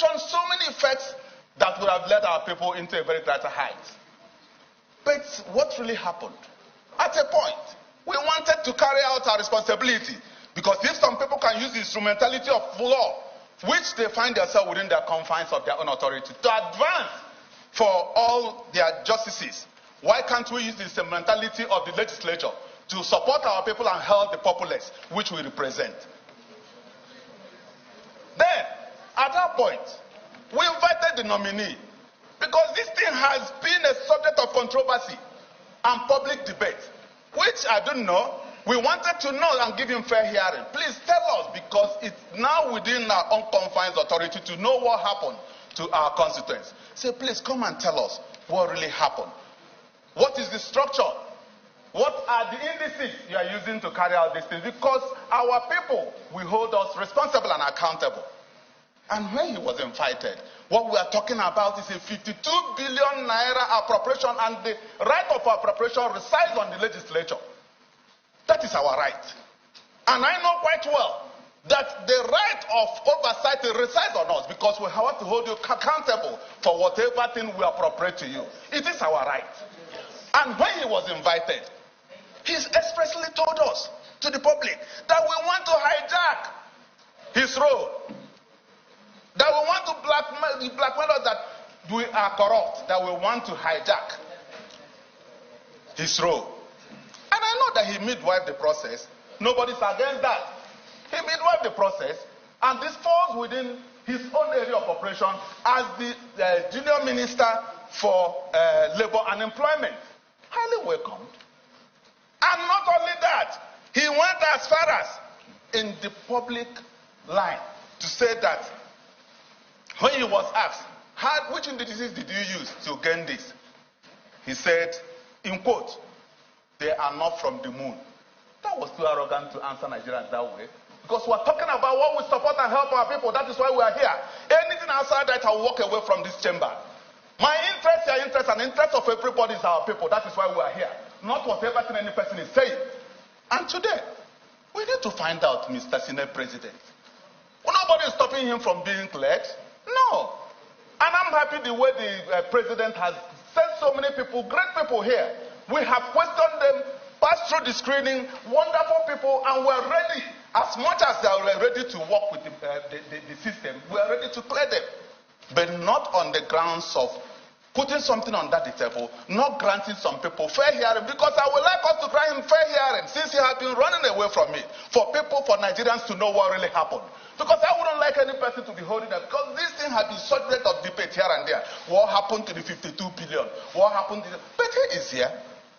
so many effects that would have led our people into a very greater height. But what really happened? At a point, we wanted to carry out our responsibility, because if some people can use the instrumentality of law, which they find themselves within the confines of their own authority, to advance for all their justices, why can't we use the instrumentality of the legislature to support our people and help the populace, which we represent? Then, at that point, we invited the nominee, because this thing has been a subject of controversy and public debate, which I don't know. We wanted to know and give him fair hearing. Please tell us, because it's now within our own confines authority to know what happened to our constituents. Say, please come and tell us what really happened. What is the structure? What are the indices you are using to carry out these things? Because our people will hold us responsible and accountable. And when he was invited, what we are talking about is a 52 billion naira appropriation, and the right of appropriation resides on the legislature. That is our right. And I know quite well that the right of oversight resides on us, because we have to hold you accountable for whatever thing we appropriate to you. It is our right. And when he was invited, he expressly told us, to the public, that we want to hijack his role. That we want to blackmail us, that we are corrupt, that we want to hijack his role. And I know that he midwifed the process. Nobody's against that. He midwifed the process, and this falls within his own area of operation as the junior minister for labor and employment. Highly welcomed. And not only that, he went as far as in the public line to say that when he was asked, which indices did you use to gain this? He said, in quote, they are not from the moon. That was too arrogant to answer Nigerians that way. Because we're talking about what we support and help our people. That is why we are here. Anything outside that, I'll walk away from this chamber. My interest, your interest, and the interest of everybody is our people. That is why we are here. Not whatever thing any person is saying. And today, we need to find out, Mr. Senate President. Well, nobody is stopping him from being cleared. No. And I'm happy the way the president has sent so many people, great people here. We have questioned them, passed through the screening, wonderful people, and we're ready. As much as they are ready to work with the system, we are ready to clear them. But not on the grounds of putting something on that table, not granting some people fair hearing, because I would like us to grant him fair hearing, since he has been running away from it, for Nigerians to know what really happened. Because I wouldn't like any person to be holding that, because this thing has been subject of debate here and there. What happened to the 52 billion? What happened to the... But he is here,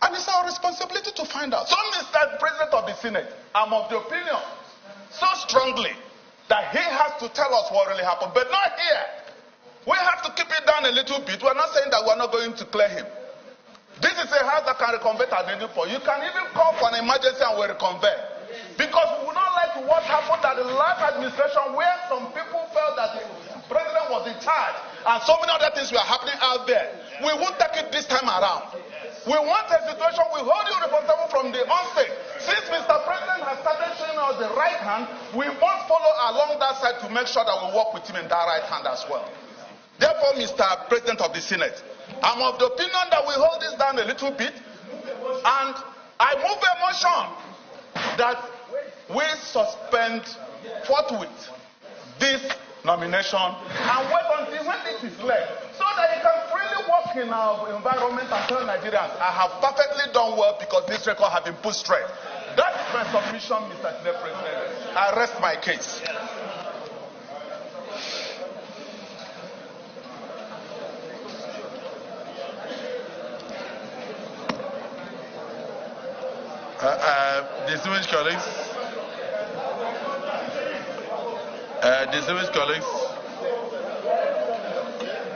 and it's our responsibility to find out. So, Mr. President of the Senate, I'm of the opinion, so strongly, that he has to tell us what really happened, but not here. We have to keep it down a little bit. We're not saying that we're not going to clear him. This is a house that can reconvert at any point. You can even call for an emergency and we'll reconvert. Because we would not like what happened at the last administration, where some people felt that the president was in charge and so many other things were happening out there. We won't take it this time around. We want a situation we hold you responsible from the onset. Since Mr. President has started showing us the right hand, we must follow along that side to make sure that we work with him in that right hand as well. Therefore, Mr. President of the Senate, I'm of the opinion that we hold this down a little bit, and I move a motion that we suspend forthwith this nomination and wait until when this is led, so that you can freely work in our environment and tell Nigerians, I have perfectly done well because this record has been put straight. That is my submission, Mr. Senate President. I rest my case. Distinguished colleagues,